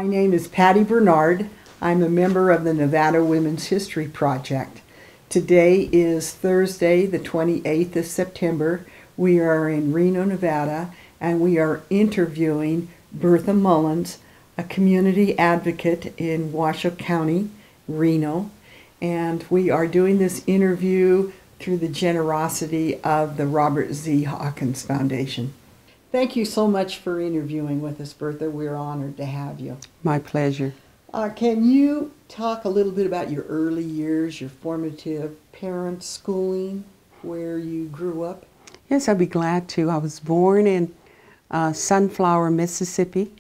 My name is Patty Bernard. I'm a member of the Nevada Women's History Project. Today is Thursday, the 28th of September. We are in Reno, Nevada, and we are interviewing Bertha Mullins, a community advocate in Washoe County, Reno. And we are doing this interview through the generosity of the Robert Z Hawkins Foundation. Thank you so much for interviewing with us, Bertha. We're honored to have you. My pleasure. Can you talk a little bit about your early years, your formative parents, schooling, where you grew up? Yes, I'd be glad to. I was born in Sunflower, Mississippi,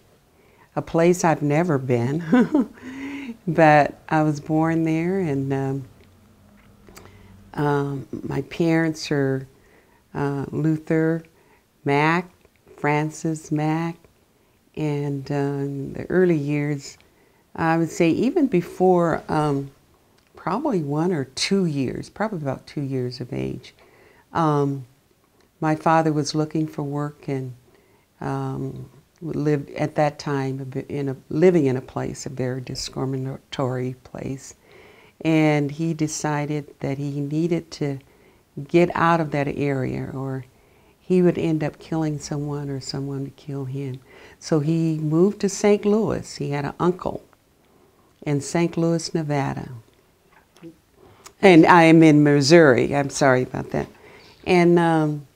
a place I've never been, but I was born there, and my parents are Luther Mack, Francis Mack, and the early years, I would say even before probably 1 or 2 years, probably about 2 years of age, my father was looking for work and lived at that time living in a place, a very discriminatory place, and he decided that he needed to get out of that area, or he would end up killing someone or someone would kill him. So he moved to St. Louis. He had an uncle in St. Louis, Nevada. And I am in Missouri. I'm sorry about that. And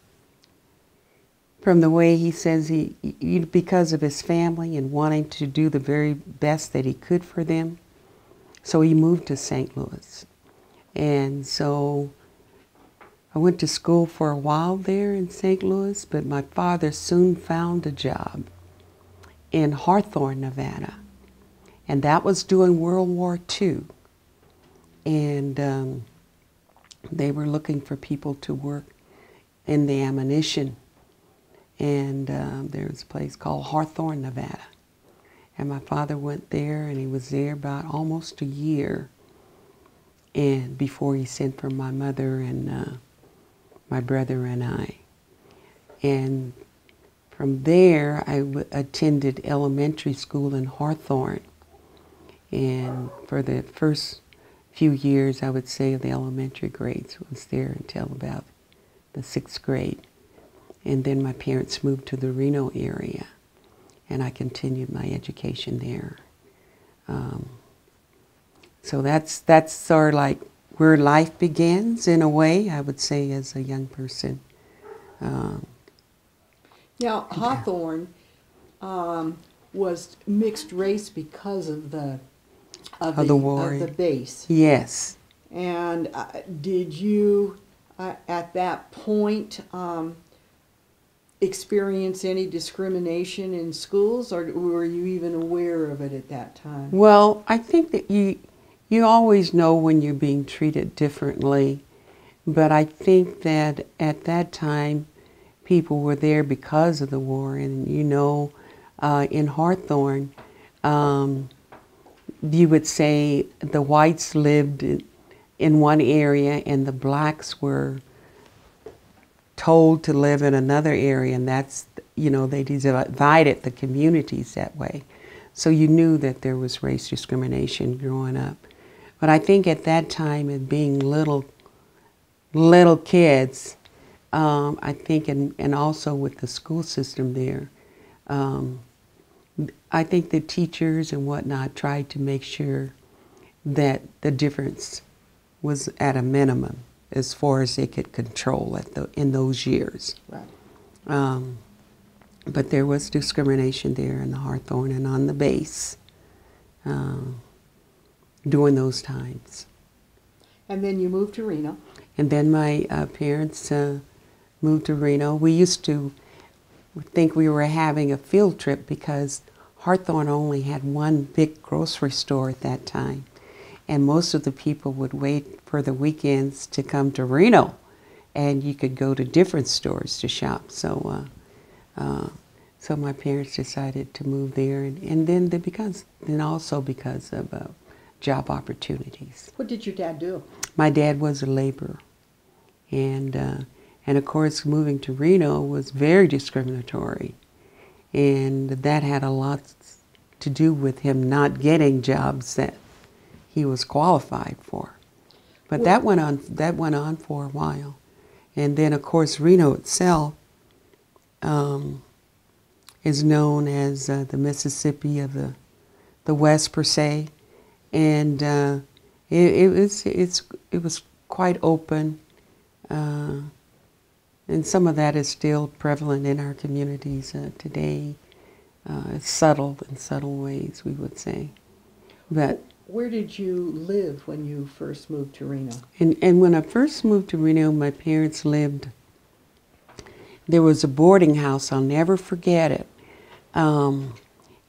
from the way he says, because of his family and wanting to do the very best that he could for them, so he moved to St. Louis. And so I went to school for a while there in St. Louis, but my father soon found a job in Hawthorne, Nevada. And that was during World War II. And they were looking for people to work in the ammunition. And there was a place called Hawthorne, Nevada. And my father went there, and he was there about almost a year. And before he sent for my mother and my brother and I. And from there, I attended elementary school in Hawthorne. And for the first few years, I would say, of the elementary grades, was there until about the 6th grade. And then my parents moved to the Reno area, and I continued my education there. So that's sort of like where life begins, in a way, I would say, as a young person. Now, Hawthorne was mixed race because of the war. Of the base. Yes. And did you, at that point, experience any discrimination in schools, or were you even aware of it at that time? Well, I think that you always know when you're being treated differently, but I think that at that time people were there because of the war. And in Hawthorne, you would say the whites lived in one area and the blacks were told to live in another area, and that's, they divided the communities that way. So you knew that there was race discrimination growing up. But I think at that time, and being little kids, I think, and also with the school system there, I think the teachers and whatnot tried to make sure that the difference was at a minimum as far as they could control in those years. Right. But there was discrimination there in the Hawthorne and on the base during those times. And then you moved to Reno. And then my parents moved to Reno. We used to think we were having a field trip because Hawthorne only had one big grocery store at that time. And most of the people would wait for the weekends to come to Reno, and you could go to different stores to shop. So so my parents decided to move there, and then also because of job opportunities. What did your dad do? My dad was a laborer, and of course moving to Reno was very discriminatory, and that had a lot to do with him not getting jobs that he was qualified for. But that went on for a while. And then, of course, Reno itself is known as the Mississippi of the West, per se. And it was quite open. And some of that is still prevalent in our communities today. It's subtle in subtle ways, we would say. But where did you live when you first moved to Reno? And when I first moved to Reno, my parents lived, there was a boarding house, I'll never forget it. And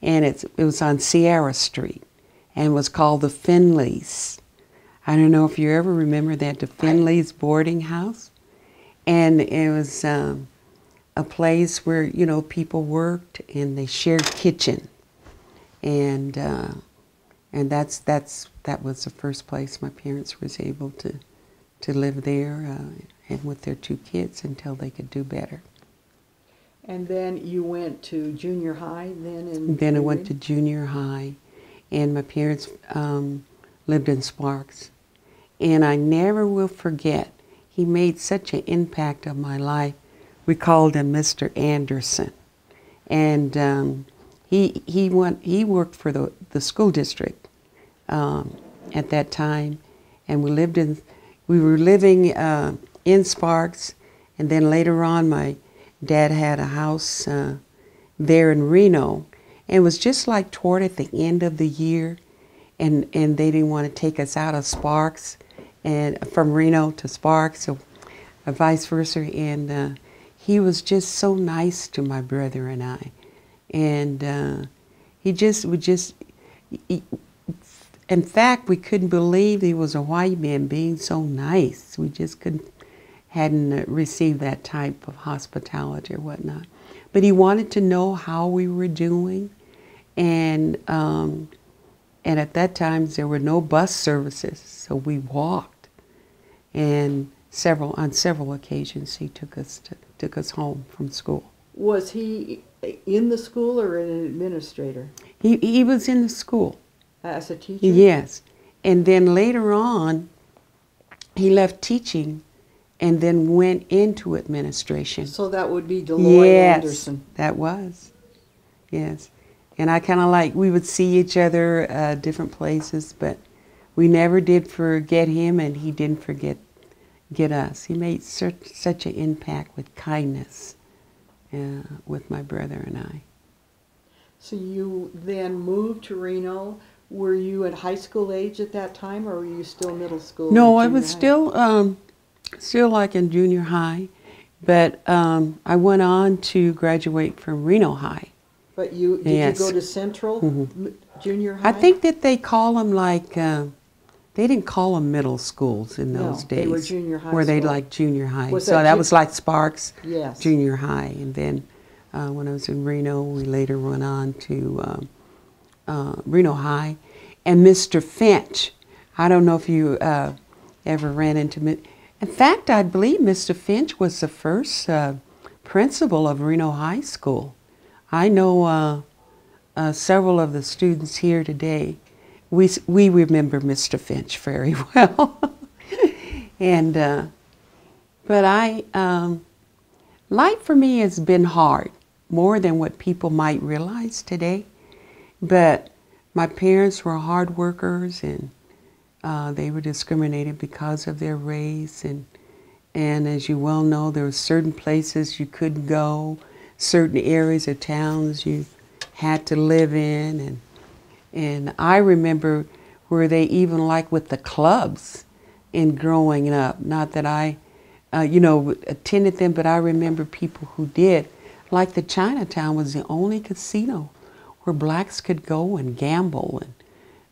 it was on Sierra Street, and was called the Finleys. I don't know if you ever remember that, the Finleys boarding house. And it was a place where, you know, people worked and they shared kitchen. And that was the first place my parents was able to live there and with their 2 kids until they could do better. And then you went to junior high Then I went to junior high, and my parents lived in Sparks. And I never will forget, he made such an impact on my life. We called him Mr. Anderson. And he worked for the school district at that time. And we were living in Sparks. And then later on, my dad had a house there in Reno. And it was just like toward at the end of the year. And they didn't want to take us out of Sparks, and from Reno to Sparks, so vice versa. And he was just so nice to my brother and I. And he just would just, in fact, we couldn't believe he was a white man being so nice. We just hadn't received that type of hospitality or whatnot. But he wanted to know how we were doing. And at that time, there were no bus services, so we walked. And on several occasions, he took us home from school. Was he in the school or an administrator? He was in the school. As a teacher? Yes. And then later on, he left teaching and then went into administration. So that would be Deloy Anderson. Yes, that was. Yes. And I kind of we would see each other different places, but we never did forget him, and he didn't forget us. He made such an impact with kindness with my brother and I. So you then moved to Reno. Were you at high school age at that time, or were you still middle school? No, I was still like in junior high, but I went on to graduate from Reno High. But did you go to Central Junior High? I think that they call them they didn't call them middle schools in those days. They were junior high. Were they like junior high? Was so that was like Sparks Junior High. And then when I was in Reno, we later went on to Reno High. And Mr. Finch, I don't know if you ever ran into him. In fact, I believe Mr. Finch was the first principal of Reno High School. I know several of the students here today. We remember Mr. Finch very well. And but life for me has been hard, more than what people might realize today. But my parents were hard workers, and they were discriminated because of their race. And as you well know, there were certain places you couldn't go, certain areas of towns you had to live in. And I remember where they even with the clubs in growing up. Not that I, attended them, but I remember people who did. Like the Chinatown was the only casino where blacks could go and gamble.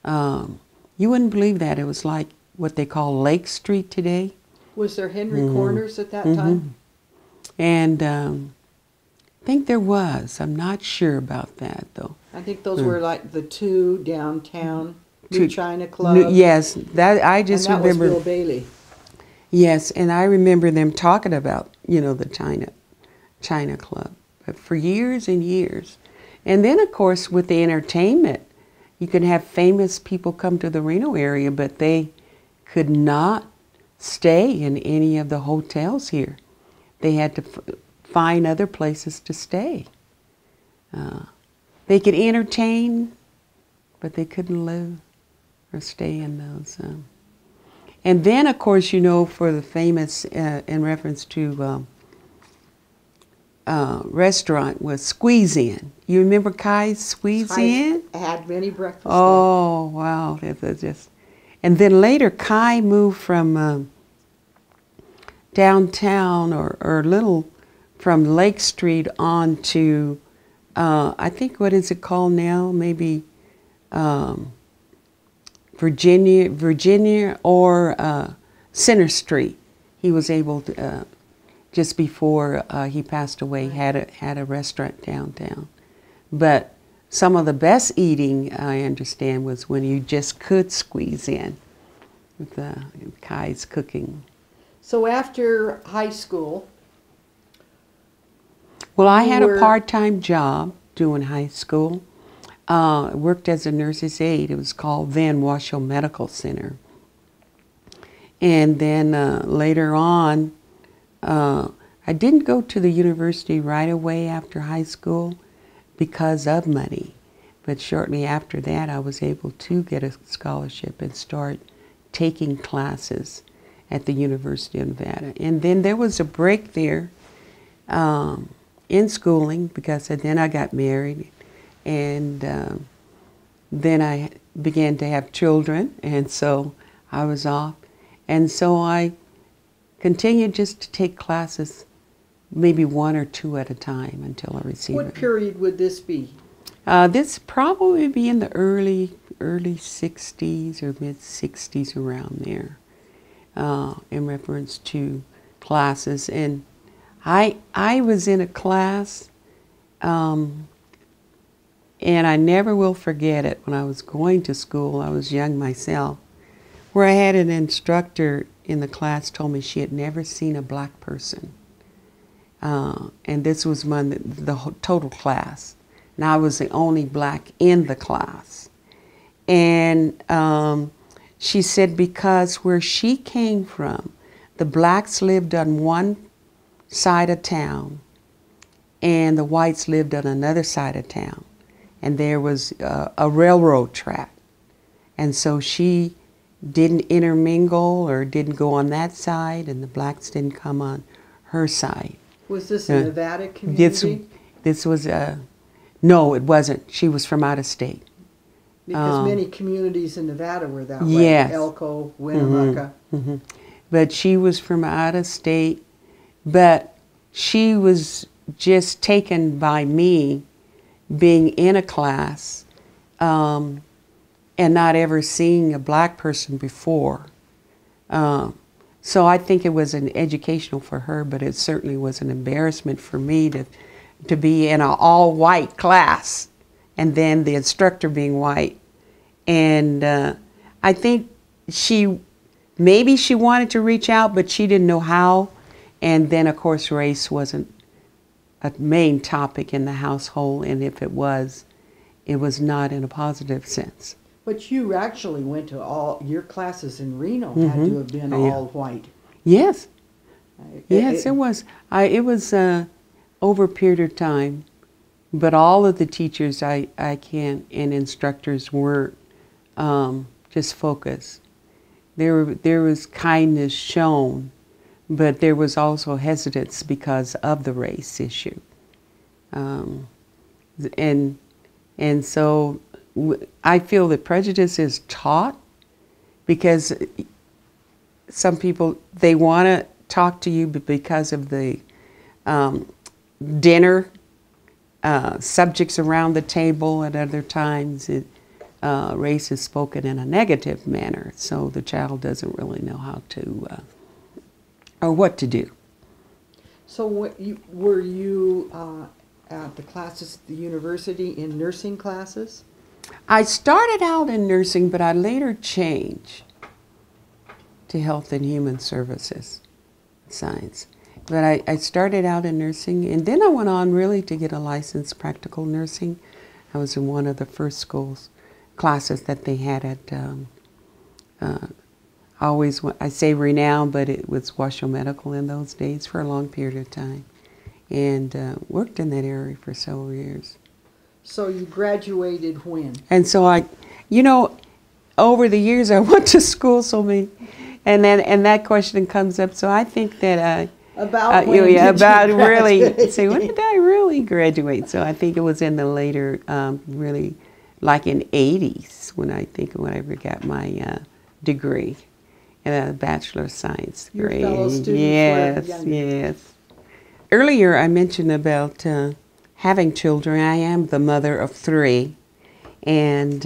And you wouldn't believe that. It was like what they call Lake Street today. Was there Henry Corners at that time? And I think there was. I'm not sure about that, though. I think those were like the 2 downtown, New China Club. Yes, that I just and that remember. was Bill Bailey. Yes, and I remember them talking about, the China Club. But for years and years, And then, of course, with the entertainment, you can have famous people come to the Reno area, but they could not stay in any of the hotels here. They had to find other places to stay. They could entertain, but they couldn't live or stay in those. And then, of course, you know, for the famous, in reference to restaurant, was Squeeze In. You remember Kai's Squeeze In? I had many breakfasts. Oh, wow. That was just... And then later, Kai moved from downtown or a little from Lake Street on to, I think, what is it called now? Maybe Virginia or Center Street. He was able to, just before he passed away, had a restaurant downtown. But some of the best eating, I understand, was when you just could squeeze in with Kai's cooking. So after high school... Well, I had a part-time job doing high school. I worked as a nurse's aide. It was called then Washoe Medical Center. And then later on, I didn't go to the university right away after high school because of money. But shortly after that, I was able to get a scholarship and start taking classes at the University of Nevada. And then there was a break there in schooling because then I got married, and then I began to have children, and so I was off. And so I continued just to take classes, maybe one or two at a time until I received it. What period would this be? This probably be in the early 60s or mid 60s, around there, in reference to classes. And I was in a class, and I never will forget it. When I was going to school, I was young myself, where I had an instructor in the class told me she had never seen a black person. And this was the total class. And I was the only black in the class. And she said because where she came from, the blacks lived on one side of town and the whites lived on another side of town. And there was a railroad track. And so she didn't intermingle or didn't go on that side, and the blacks didn't come on her side. Was this a Nevada community? This was no, it wasn't. She was from out of state. Because many communities in Nevada were that way. Yes. Elko, Winnemucca. Mm-hmm. But she was from out of state. But she was just taken by me being in a class and not ever seeing a black person before. So I think it was an educational for her, but it certainly was an embarrassment for me to be in an all-white class, and then the instructor being white. And I think maybe she wanted to reach out, but she didn't know how. And then, of course, race wasn't a main topic in the household, and if it was not in a positive sense. But you actually went to all your classes in Reno had to have been all white. Yes. Yes, it was. It was over a period of time, but all of the teachers and instructors weren't just focused. There was kindness shown, but there was also hesitance because of the race issue. And so I feel that prejudice is taught because some people, they want to talk to you because of the dinner subjects around the table. At other times, race is spoken in a negative manner, so the child doesn't really know how to or what to do. So were you at the classes at the university in nursing classes? I started out in nursing, but I later changed to health and human services science. But I started out in nursing, and then I went on really to get a license practical nursing, I was in one of the first classes that they had at, I say renowned, but it was Washoe Medical in those days for a long period of time. And worked in that area for several years. So you graduated when? And so over the years I went to school so many, and that question comes up. So I think that about when did you really graduate? say, when did I really graduate? So I think it was in the later, really, like in '80s when I got my degree, a Bachelor of Science degree. Your fellow students yes, were younger. yes. Earlier I mentioned about having children. I am the mother of 3, and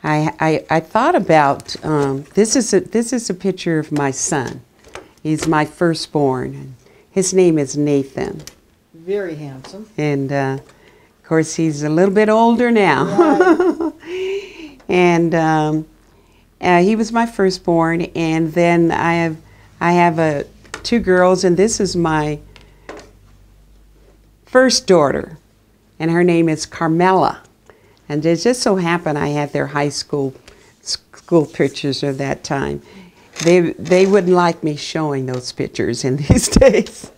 I thought about this is a picture of my son. He's my firstborn. His name is Nathan. Very handsome. And of course he's a little bit older now. Right. And he was my firstborn, and then I have 2 girls, and this is my first daughter, and her name is Carmela. And it just so happened I had their high school pictures of that time. They wouldn't like me showing those pictures in these days,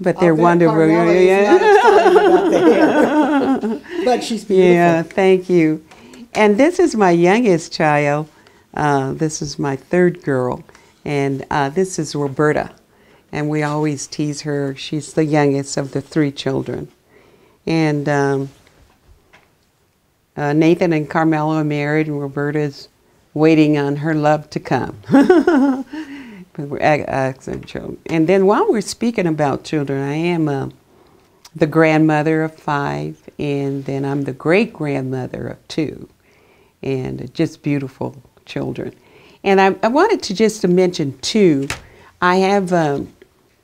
but they're wonderful. Carmela is not excited about the hair. But she's beautiful. Yeah, thank you. And this is my youngest child. This is my 3rd girl, and this is Roberta. And we always tease her. She's the youngest of the 3 children. And Nathan and Carmela are married, and Roberta's waiting on her love to come. But we're excellent children. And then while we're speaking about children, I am the grandmother of 5, and then I'm the great-grandmother of 2, and just beautiful children. And I wanted to just to mention 2. I have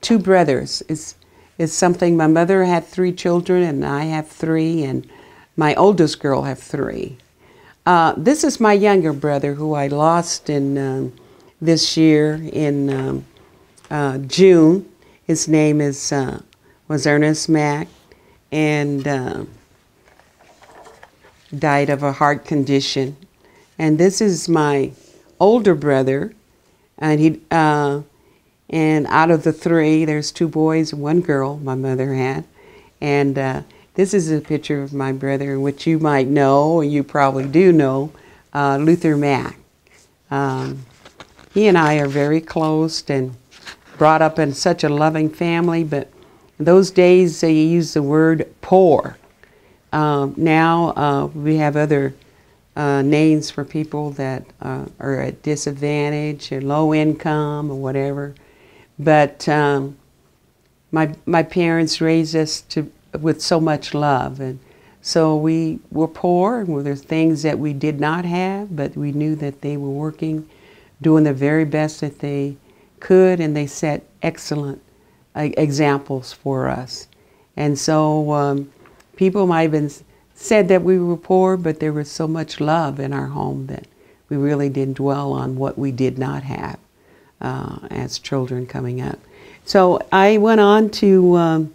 2 brothers. It's something, my mother had 3 children, and I have 3, and my oldest girl have 3. This is my younger brother, who I lost in this year in June. His name was Ernest Mack, and died of a heart condition. And this is my older brother, and and out of the 3, there's 2 boys and 1 girl my mother had. And this is a picture of my brother, which you might know, or you probably do know, Luther Mack. He and I are very close and brought up in such a loving family, but in those days you used the word poor. Now we have other names for people that are at disadvantage or low income or whatever. But my parents raised us with so much love, and so we were poor, and there's things that we did not have, but we knew that they were working, doing the very best that they could, and they set excellent examples for us. And so people might have been said that we were poor, but there was so much love in our home that we really didn't dwell on what we did not have as children coming up. So I went on to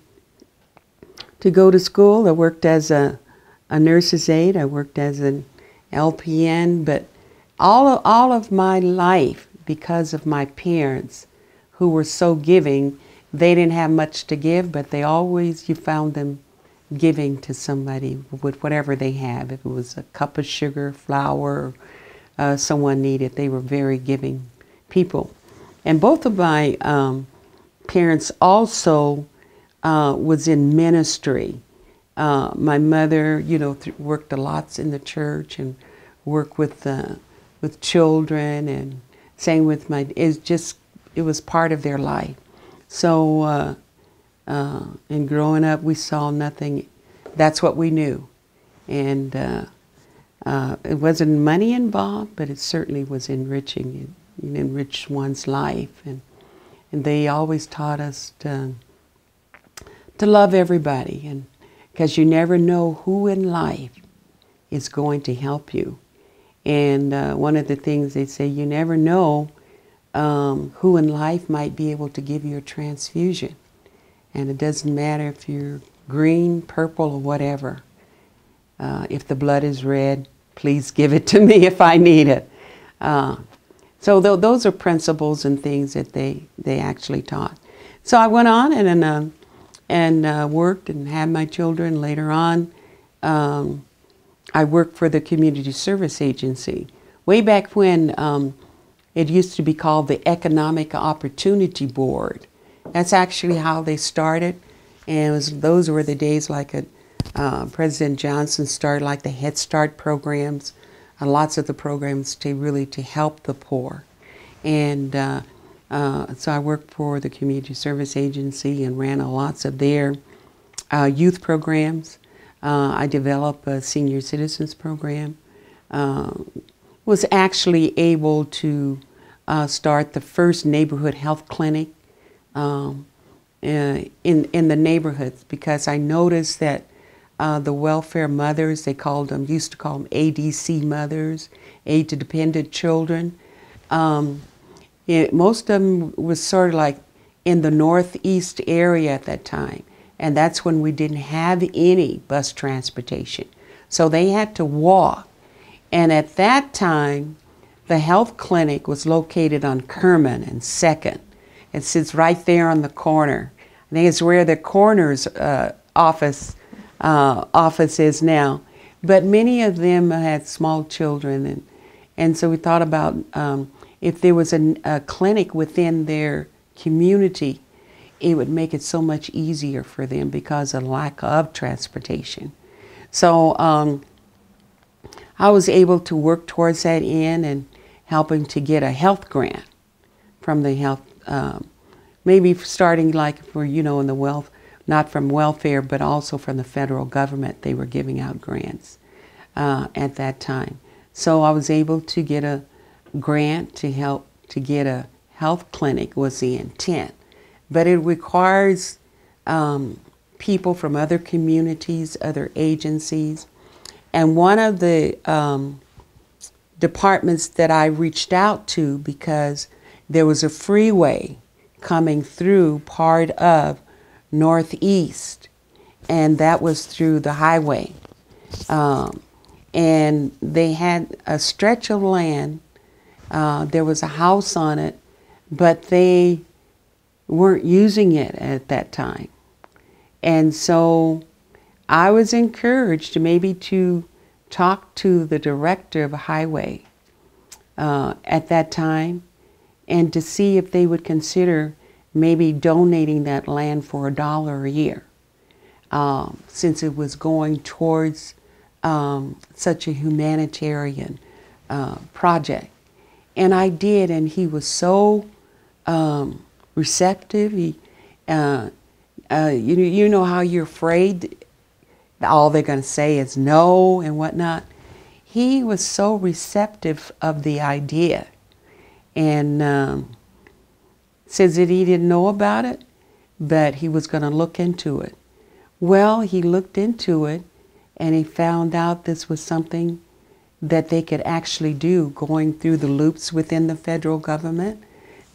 go to school. I worked as a nurse's aide. I worked as an LPN, but all of my life, because of my parents who were so giving, they didn't have much to give, but you found them giving to somebody with whatever they have. If it was a cup of sugar, flour, someone needed, they were very giving people. And both of my parents also was in ministry. My mother, worked a lot in the church and worked with children and sang with it was part of their life. So in growing up, we saw nothing. That's what we knew. And it wasn't money involved, but it certainly was enriching. It enriched one's life. And they always taught us to love everybody, and because you never know who in life is going to help you. And one of the things they say, you never know who in life might be able to give you a transfusion. And it doesn't matter if you're green, purple, or whatever. If the blood is red, please give it to me if I need it. So those are principles and things that they actually taught. So I went on and worked and had my children. Later on, I worked for the Community Service Agency. Way back when it used to be called the Economic Opportunity Board. That's actually how they started. And those were the days like President Johnson started like the Head Start programs, lots of the programs to help the poor. And so I worked for the Community Service Agency and ran lots of their youth programs. I developed a senior citizens program. Was actually able to start the first neighborhood health clinic in the neighborhoods, because I noticed that the welfare mothers, used to call them ADC mothers, aid to dependent children. Most of them was sort of like in the northeast area at that time, and that's when we didn't have any bus transportation. So they had to walk. And at that time, the health clinic was located on Kerman and 2nd. It sits right there on the corner. I think it's where the coroner's office is now. But many of them had small children, and so we thought about if there was a clinic within their community, it would make it so much easier for them because of lack of transportation. So I was able to work towards that end and helping to get a health grant from the health, maybe starting like for, in the not from welfare, but also from the federal government. They were giving out grants at that time. So I was able to get a grant to help to get a health clinic was the intent. But it requires people from other communities, other agencies. And one of the departments that I reached out to, because there was a freeway coming through part of Northeast, and that was through the highway. And they had a stretch of land. There was a house on it, but they weren't using it at that time. And so I was encouraged maybe to talk to the director of a highway at that time and to see if they would consider maybe donating that land for $1 a year, since it was going towards such a humanitarian project. And I did, and he was so receptive. He, you know how you're afraid all they're going to say is no and whatnot. He was so receptive of the idea, and says that he didn't know about it, but he was going to look into it. Well, he looked into it, and he found out this was something that they could actually do, going through the loops within the federal government,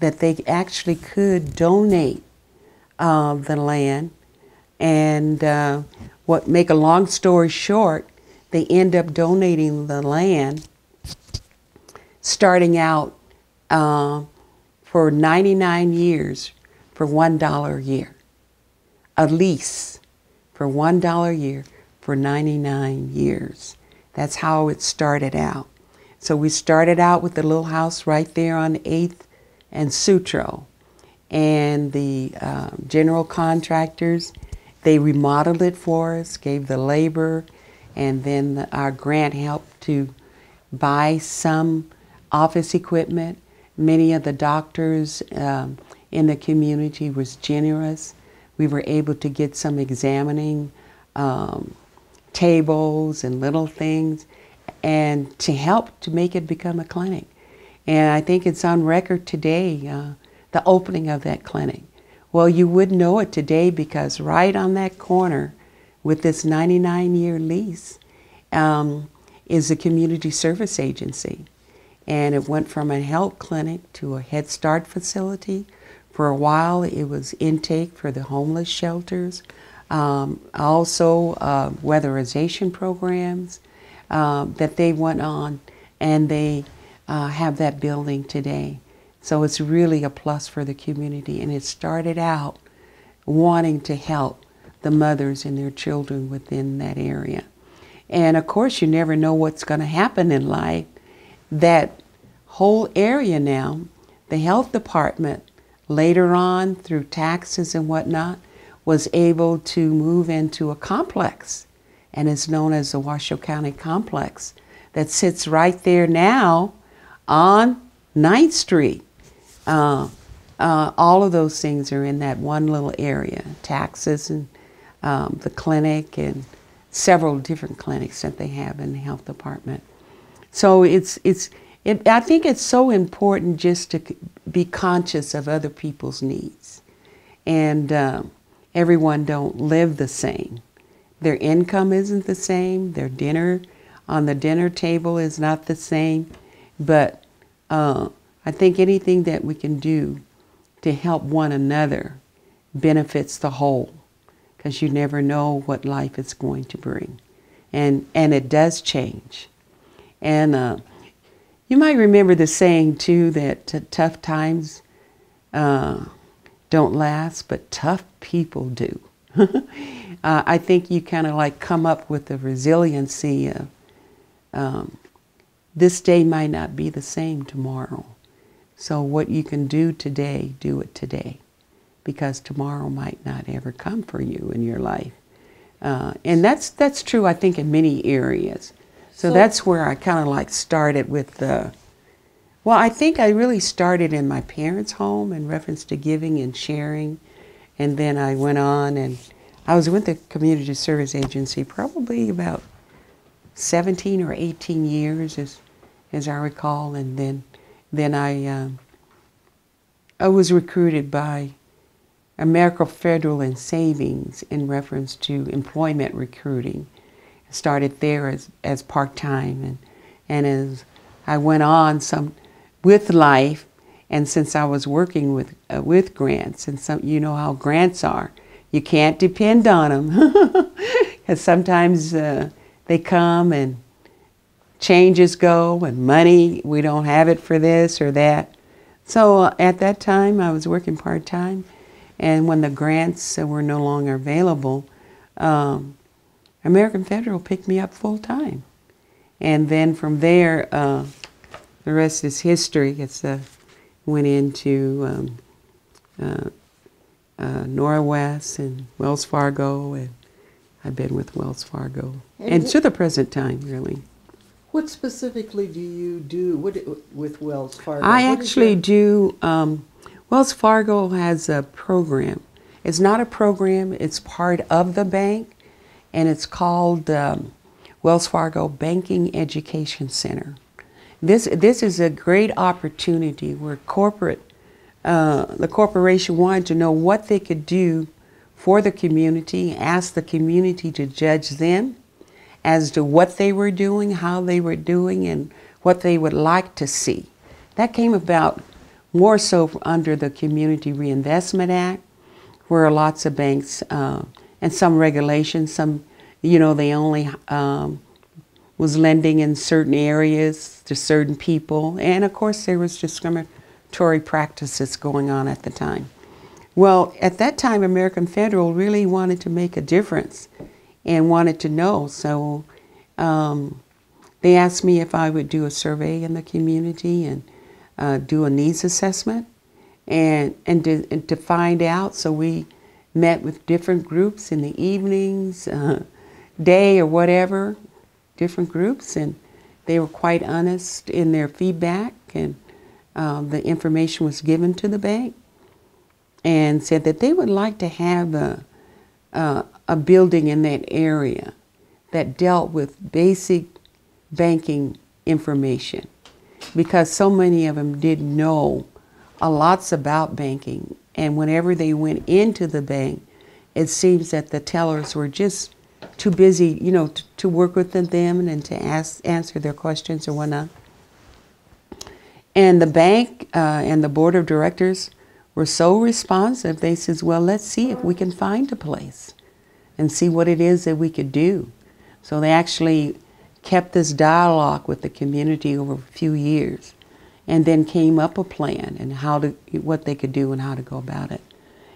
that they actually could donate the land. And make a long story short, they end up donating the land, starting out for 99 years for $1 a year. A lease for $1 a year for 99 years. That's how it started out. So we started out with the little house right there on 8th and Sutro. And the general contractors, they remodeled it for us, gave the labor, and then our grant helped to buy some office equipment. Many of the doctors in the community was generous. We were able to get some examining tables and little things, and to help to make it become a clinic. And I think it's on record today, the opening of that clinic. Well, you would know it today because right on that corner with this 99-year lease is a community service agency. And it went from a health clinic to a Head Start facility. For a while, it was intake for the homeless shelters. Also weatherization programs that they went on, and they have that building today. So it's really a plus for the community, and it started out wanting to help the mothers and their children within that area. And of course, you never know what's going to happen in life. That whole area now, the health department, later on through taxes and whatnot, was able to move into a complex, and is known as the Washoe County Complex, that sits right there now on 9th Street. All of those things are in that one little area, taxes and the clinic and several different clinics that they have in the health department. So I think it's so important just to be conscious of other people's needs. And everyone don't live the same. Their income isn't the same. Their dinner on the dinner table is not the same. But I think anything that we can do to help one another benefits the whole, because you never know what life is going to bring. And it does change. And you might remember the saying, too, that tough times don't last, but tough people do. I think you kind of like come up with the resiliency of this day might not be the same tomorrow. So what you can do today, do it today, because tomorrow might not ever come for you in your life. And that's true, I think, in many areas. So that's where I kind of like started with well, I think I really started in my parents' home in reference to giving and sharing. And then I went on, and I was with the Community Service Agency probably about 17 or 18 years, as I recall. And then I was recruited by American Federal and Savings in reference to employment recruiting. I started there as part-time, and as I went on with life, and since I was working with grants, and you know how grants are, you can't depend on them, because sometimes they come and changes go, and money, we don't have it for this or that. So at that time, I was working part-time, and when the grants were no longer available, American Federal picked me up full-time. And then from there, the rest is history. Went into Norwest and Wells Fargo, and I've been with Wells Fargo, and to the present time, really. What specifically do you do with Wells Fargo? I actually do, Wells Fargo has a program. It's not a program, it's part of the bank, and it's called Wells Fargo Banking Education Center. This is a great opportunity where the corporation wanted to know what they could do for the community, ask the community to judge them as to what they were doing, how they were doing, and what they would like to see. That came about more so under the Community Reinvestment Act, where lots of banks and some regulations, some, you know, they only was lending in certain areas to certain people, and of course there was discriminatory practices going on at the time. Well, at that time, American Federal really wanted to make a difference and wanted to know, so they asked me if I would do a survey in the community and do a needs assessment and to find out. So we met with different groups in the evenings, day or whatever, different groups, and they were quite honest in their feedback, and the information was given to the bank, and said that they would like to have a building in that area that dealt with basic banking information, because so many of them didn't know lots about banking, and whenever they went into the bank, it seems that the tellers were just too busy, you know, to work with them and to answer their questions or whatnot. And the bank and the board of directors were so responsive. They says, well, let's see if we can find a place and see what it is that we could do. So they actually kept this dialogue with the community over a few years, and then came up a plan and what they could do and how to go about it.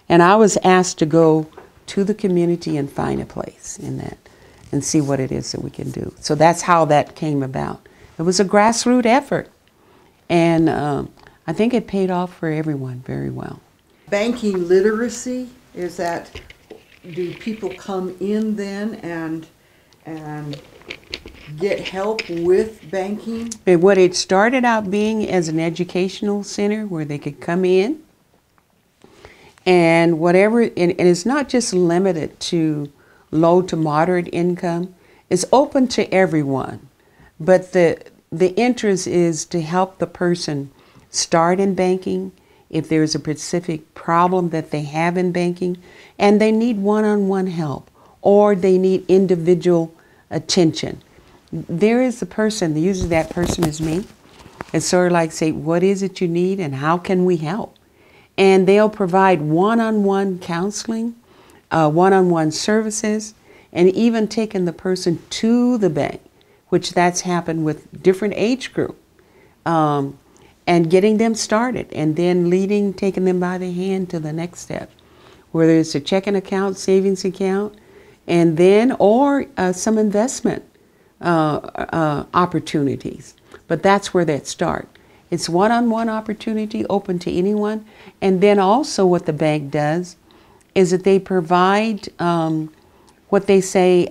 And I was asked to go to the community and find a place in that and see what it is that we can do. So that's how that came about. It was a grassroots effort, and I think it paid off for everyone very well. Banking literacy, is that, do people come in then and get help with banking? And what it started out being as an educational center where they could come in and whatever, and it's not just limited to low to moderate income, it's open to everyone. But the interest is to help the person start in banking if there's a specific problem that they have in banking and they need one-on-one help or they need individual attention. There is the person, usually that person is me. It's sort of like say, what is it you need and how can we help? And they'll provide one-on-one counseling, one-on-one services, and even taking the person to the bank, which that's happened with different age group, and getting them started, and then taking them by the hand to the next step, whether it's a checking account, savings account, and then, or some investment opportunities. But that's where that start. It's one-on-one opportunity open to anyone. And then also what the bank does is that they provide what they say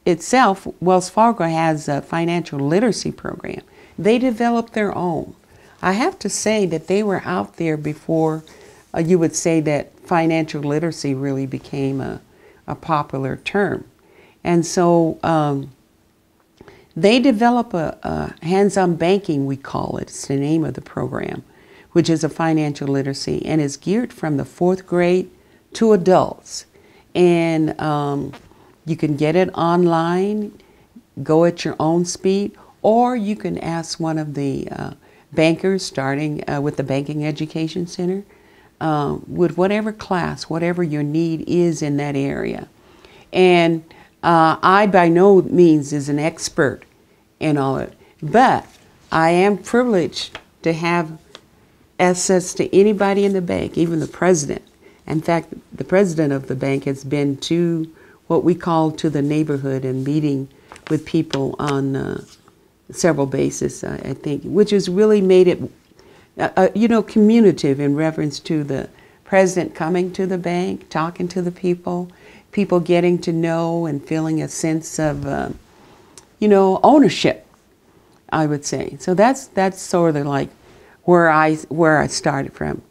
itself, Wells Fargo has a financial literacy program. They developed their own. I have to say that they were out there before you would say that financial literacy really became a popular term. And so they develop a hands-on banking, we call it. It's the name of the program, which is a financial literacy, and is geared from the 4th grade to adults. And you can get it online, go at your own speed, or you can ask one of the bankers starting with the Banking Education Center with whatever class, whatever your need is in that area. And I by no means is an expert in all of it, but I am privileged to have access to anybody in the bank, even the president. In fact, the president of the bank has been to what we call to the neighborhood and meeting with people on several bases, I think, which has really made it, communicative in reference to the president coming to the bank, talking to the people getting to know and feeling a sense of, ownership, I would say. So that's sort of like where I started from,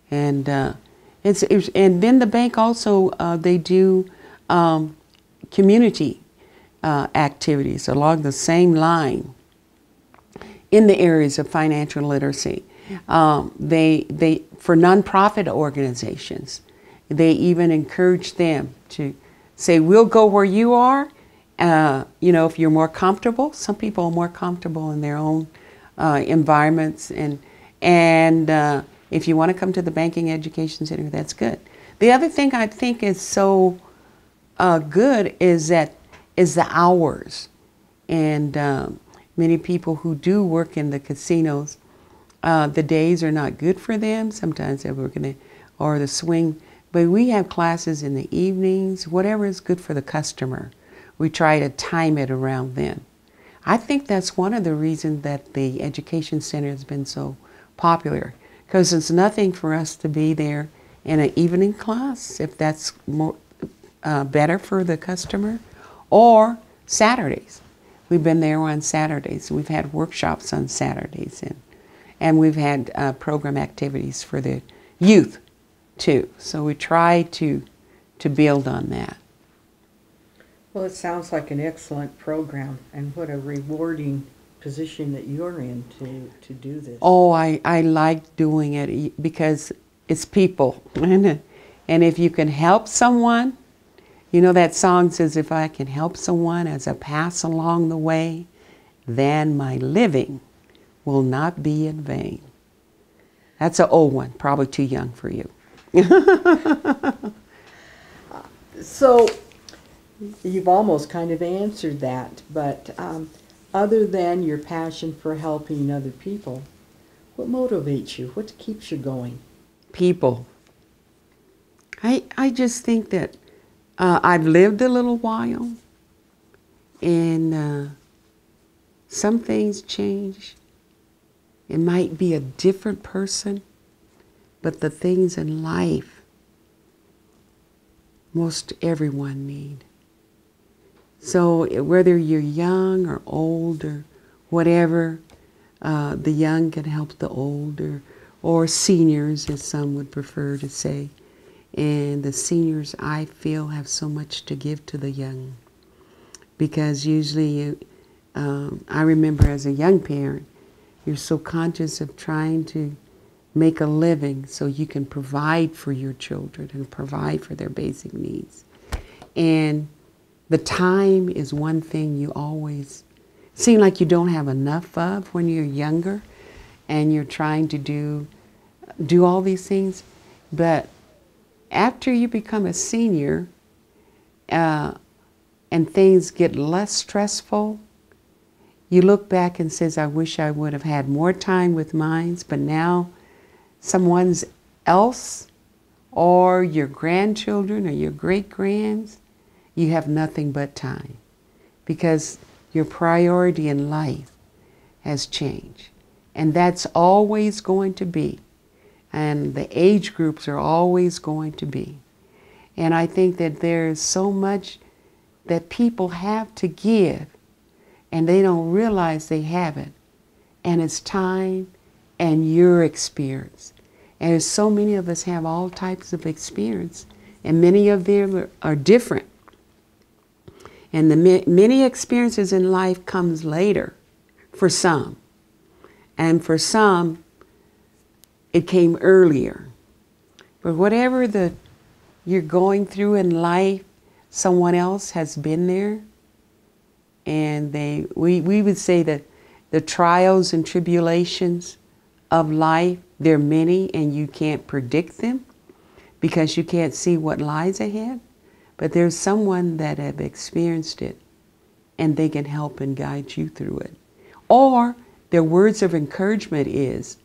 and and then the bank also they do community activities along the same line in the areas of financial literacy. They for nonprofit organizations, they even encourage them to say, we'll go where you are, if you're more comfortable. Some people are more comfortable in their own environments, and if you want to come to the Banking Education Center, that's good. The other thing I think is so good is the hours, and many people who do work in the casinos, the days are not good for them. Sometimes they're working or the swing. But we have classes in the evenings, whatever is good for the customer. We try to time it around them. I think that's one of the reasons that the Education Center has been so popular, because it's nothing for us to be there in an evening class, if that's more better for the customer, or Saturdays. We've been there on Saturdays. We've had workshops on Saturdays, and we've had program activities for the youth too. So we try to build on that. Well, it sounds like an excellent program, and what a rewarding position that you're in to do this. Oh, I like doing it because it's people. And if you can help someone, that song says, if I can help someone as I pass along the way, then my living will not be in vain. That's an old one, probably too young for you. So You've almost kind of answered that, but other than your passion for helping other people, what motivates you? What keeps you going? People. I just think that I've lived a little while, and some things change. It might be a different person, but the things in life most everyone need. So whether you're young or old or whatever, the young can help the old, or seniors, as some would prefer to say. And the seniors, I feel, have so much to give to the young. Because usually, I remember as a young parent, you're so conscious of trying to make a living so you can provide for your children and provide for their basic needs. And the time is one thing you always seem like you don't have enough of when you're younger and you're trying to do all these things. But after you become a senior and things get less stressful, you look back and says, I wish I would have had more time with mine, but now someone else or your grandchildren or your great-grands, you have nothing but time because your priority in life has changed. And that's always going to be. And the age groups are always going to be. And I think that there's so much that people have to give and they don't realize they have it. And it's time and your experience. And there's so many of us have all types of experience, and many of them are different. And the many experiences in life comes later for some. And for some, it came earlier. But whatever you're going through in life, someone else has been there. And we would say that the trials and tribulations of life, they're many and you can't predict them because you can't see what lies ahead. But there's someone that have experienced it and they can help and guide you through it. Or their words of encouragement is,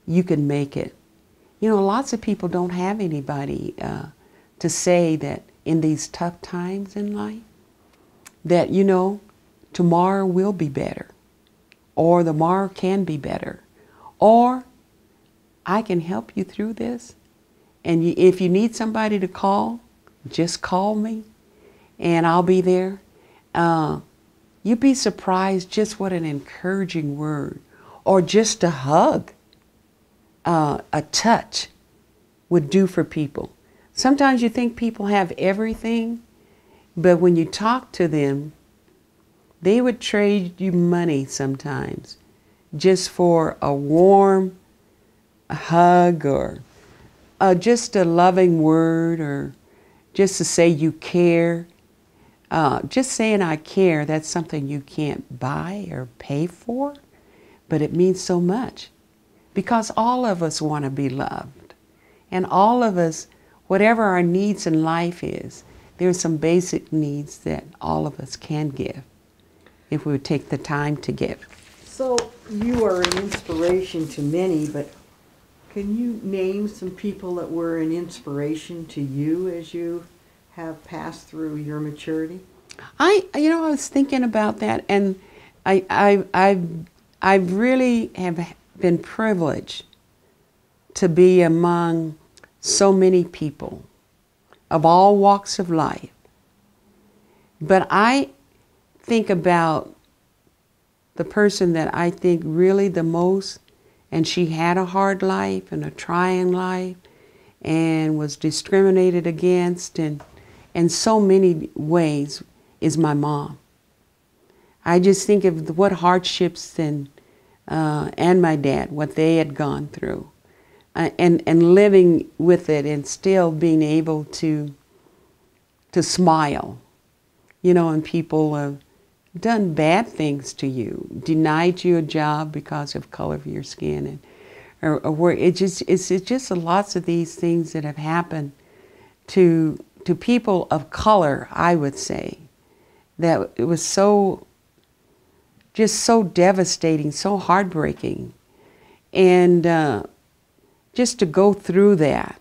you can make it. You know, lots of people don't have anybody to say that in these tough times in life, that, you know, tomorrow will be better, or tomorrow can be better, or I can help you through this. And if you need somebody to call, just call me and I'll be there. You'd be surprised just what an encouraging word or just a hug, a touch would do for people. Sometimes you think people have everything, but when you talk to them, they would trade you money sometimes just for a warm hug or just a loving word or just to say you care. Just saying I care, that's something you can't buy or pay for, but it means so much because all of us want to be loved. And all of us, whatever our needs in life is, there's some basic needs that all of us can give if we would take the time to give. So you are an inspiration to many, but can you name some people that were an inspiration to you as you have passed through your maturity? I was thinking about that, and I really have been privileged to be among so many people of all walks of life. But I think about the person that I think really the most, and she had a hard life and a trying life and was discriminated against and in so many ways, is my mom. I just think of what hardships and my dad, what they had gone through, and living with it and still being able to smile, you know, and people have done bad things to you, denied you a job because of color of your skin, and or where it's just lots of these things that have happened to to people of color, I would say, that it was just so devastating, so heartbreaking. And just to go through that.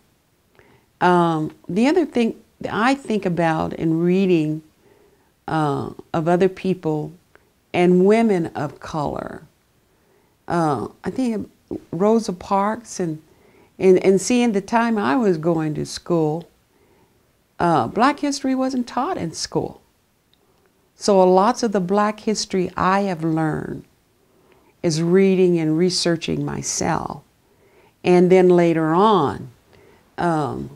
The other thing I think about in reading of other people and women of color, I think of Rosa Parks and seeing the time I was going to school, Black history wasn't taught in school. So lots of the Black history I have learned is reading and researching myself. And then later on, and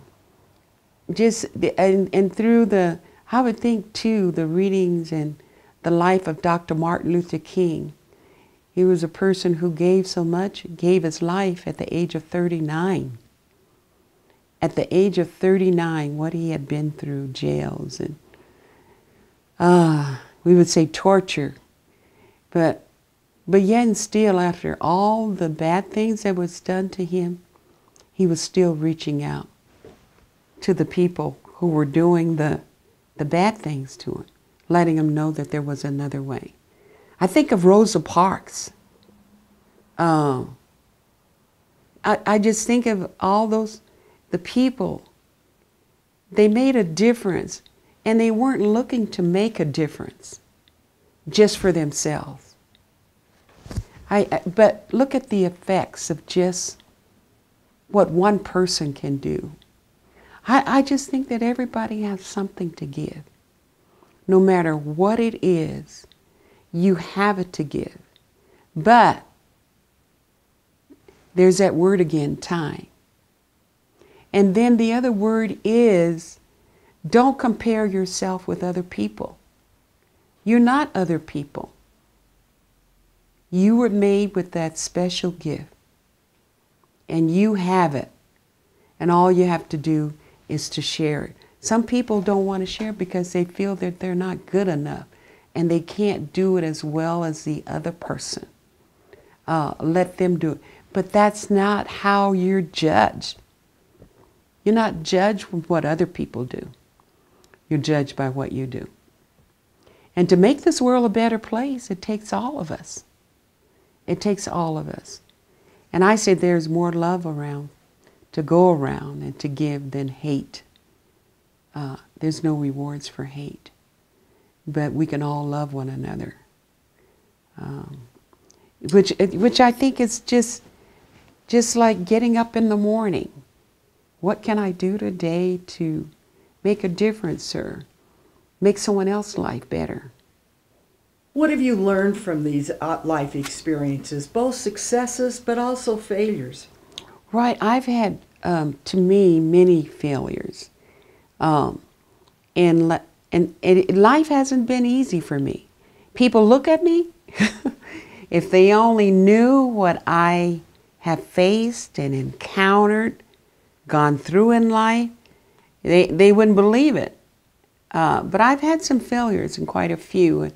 through I would think too, the readings and the life of Dr. Martin Luther King. He was a person who gave so much, gave his life at the age of 39. At the age of 39, what he had been through, jails and we would say torture, but yet and still, after all the bad things that was done to him, he was still reaching out to the people who were doing the bad things to him, letting them know that there was another way. I think of Rosa Parks. I just think of all the people. They made a difference, and they weren't looking to make a difference just for themselves. But look at the effects of just what one person can do. I just think that everybody has something to give. No matter what it is, you have it to give. But there's that word again, time. And then the other word is, don't compare yourself with other people. You're not other people. You were made with that special gift. And you have it. And all you have to do is to share it. Some people don't want to share because they feel that they're not good enough and they can't do it as well as the other person. Let them do it. But that's not how you're judged. You're not judged from what other people do. You're judged by what you do. And to make this world a better place, it takes all of us. It takes all of us. And I say there's more love around, to go around and to give than hate. There's no rewards for hate. But we can all love one another. Which I think is just like getting up in the morning. What can I do today to make a difference or make someone else's life better? What have you learned from these life experiences, both successes but also failures? Right, I've had, to me, many failures. And life hasn't been easy for me. People look at me, if they only knew what I have faced and encountered, gone through in life, they wouldn't believe it. But I've had some failures and quite a few,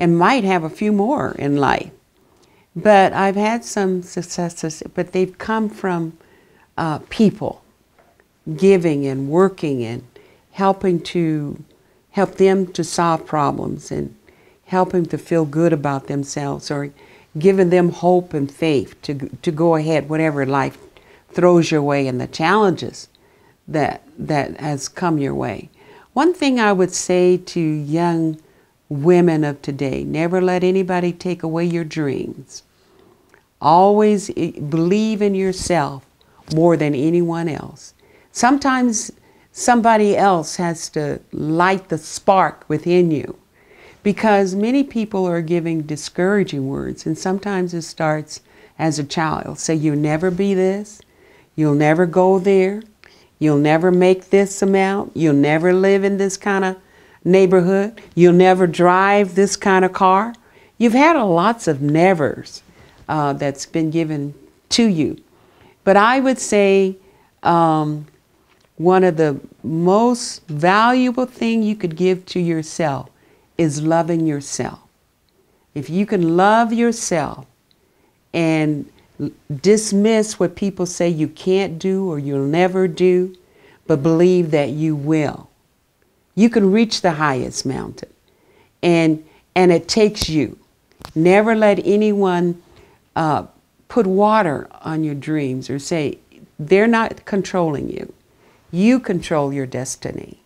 and might have a few more in life. But I've had some successes, but they've come from people giving and working and helping to help them to solve problems and helping to feel good about themselves or giving them hope and faith to go ahead, whatever life throws your way and the challenges that has come your way. One thing I would say to young women of today, never let anybody take away your dreams. Always believe in yourself more than anyone else. Sometimes somebody else has to light the spark within you because many people are giving discouraging words, and sometimes it starts as a child. Say, you'll never be this, you'll never go there, you'll never make this amount, you'll never live in this kind of neighborhood, you'll never drive this kind of car. You've had lots of nevers that's been given to you. But I would say one of the most valuable thing you could give to yourself is loving yourself. If you can love yourself and dismiss what people say you can't do or you'll never do, but believe that you will. You can reach the highest mountain. And it takes you. Never let anyone put water on your dreams or say, they're not controlling you. You control your destiny.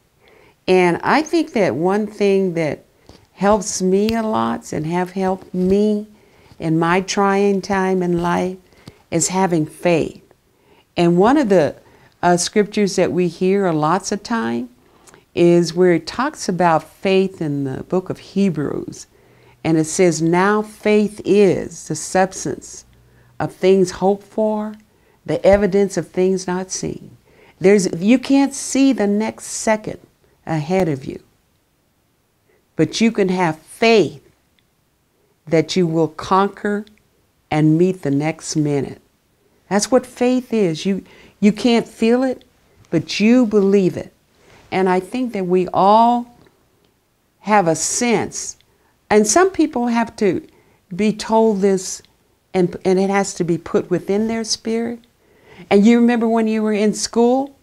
And I think that one thing that helps me a lot and have helped me in my trying time in life is having faith. And one of the scriptures that we hear lots of time is where it talks about faith in the book of Hebrews. And it says, now faith is the substance of things hoped for, the evidence of things not seen. You can't see the next second ahead of you, but you can have faith that you will conquer and meet the next minute. That's what faith is. You can't feel it, but you believe it. And I think that we all have a sense, and some people have to be told this, and it has to be put within their spirit. And you remember when you were in school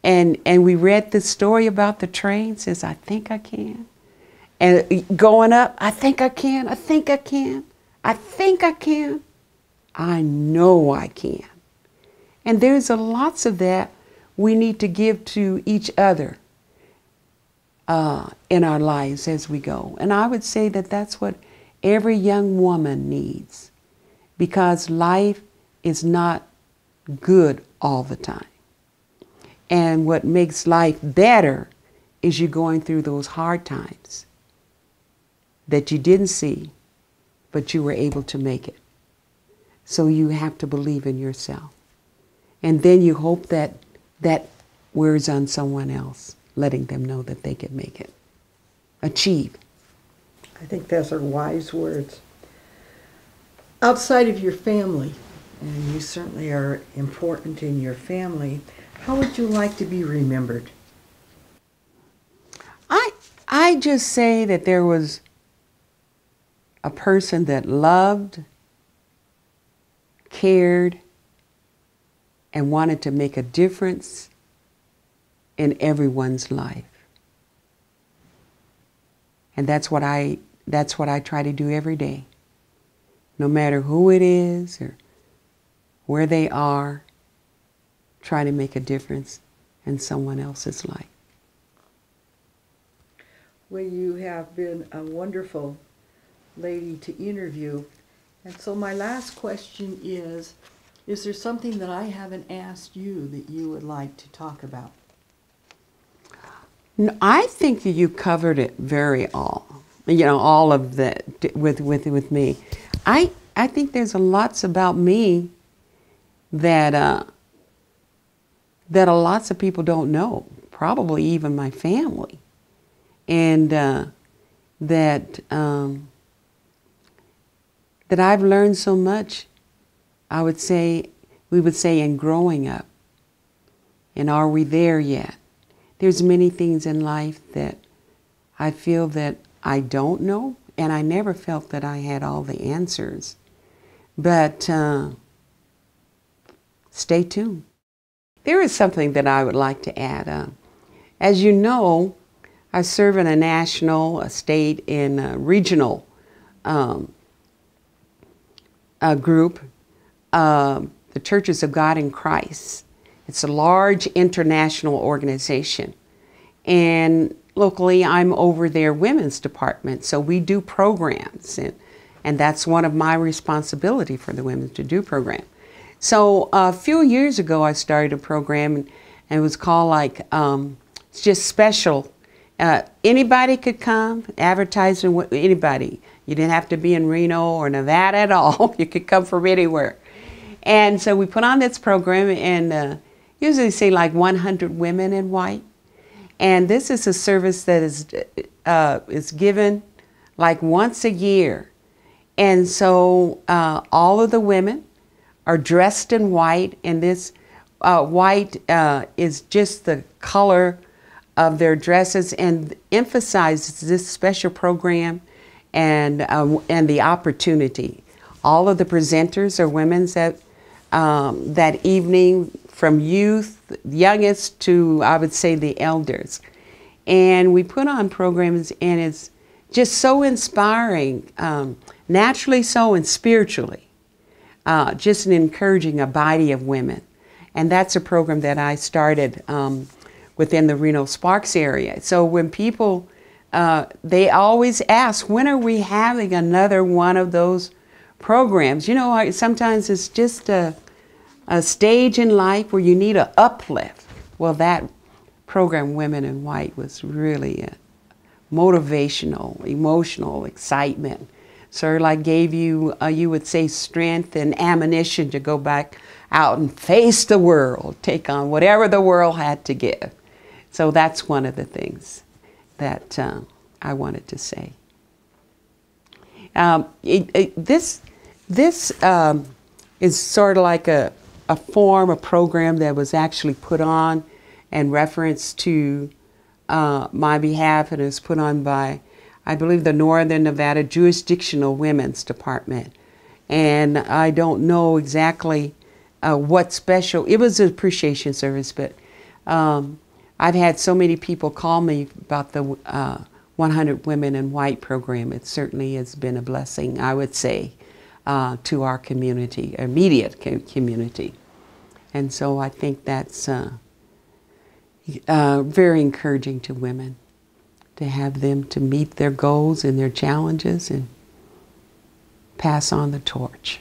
and we read the story about the train, says, I think I can. And going up, I think I can, I think I can, I think I can, I know I can. And there's lots of that we need to give to each other in our lives as we go. And I would say that that's what every young woman needs, because life is not good all the time. And what makes life better is you going through those hard times that you didn't see, but you were able to make it. So you have to believe in yourself. And then you hope that that wears on someone else, letting them know that they can make it. Achieve. I think those are wise words. Outside of your family, and you certainly are important in your family, how would you like to be remembered? I just say that there was a person that loved, cared, and wanted to make a difference in everyone's life. And that's what I try to do every day. No matter who it is or where they are, try to make a difference in someone else's life. Well, you have been a wonderful lady to interview. And so my last question is there something that I haven't asked you that you would like to talk about? No, I think that you covered it all of that with me. I think there's lots about me that lots of people don't know, probably even my family. And that I've learned so much, we would say in growing up. And are we there yet? There's many things in life that I feel that I don't know, and I never felt that I had all the answers. But stay tuned. There is something that I would like to add. As you know, I serve in a national, a state, and a regional group, the Churches of God in Christ. It's a large international organization. And locally, I'm over their women's department. So we do programs, and that's one of my responsibility for the women, to do programs. So a few years ago, I started a program, and it was called it's just special. Anybody could come, advertising, anybody. You didn't have to be in Reno or Nevada at all. You could come from anywhere. And so we put on this program, and usually say 100 women in white. And this is a service that is given once a year. And so all of the women are dressed in white, and this white is just the color of their dresses, and emphasizes this special program and the opportunity. All of the presenters are women that evening, from youngest to, I would say, the elders. And we put on programs, and it's just so inspiring, naturally so and spiritually, just an encouraging a body of women. And that's a program that I started within the Reno Sparks area. So when people, they always ask, when are we having another one of those programs? You know, sometimes it's just a stage in life where you need an uplift. Well, that program, Women in White, was really a motivational, emotional excitement. So it like gave you, you would say, strength and ammunition to go back out and face the world, take on whatever the world had to give. So that's one of the things that I wanted to say. This is sort of like a program that was actually put on in reference to my behalf, and it was put on by, I believe, the Northern Nevada Jurisdictional Women's Department. And I don't know exactly what special, it was an appreciation service, but I've had so many people call me about the 100 Women in White program. It certainly has been a blessing, I would say, to our community, immediate community. And so I think that's very encouraging to women, to have them to meet their goals and their challenges and pass on the torch.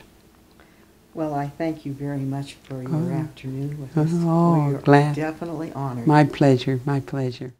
Well, I thank you very much for your afternoon with us. Oh, we are glad. Definitely honored. My pleasure, my pleasure.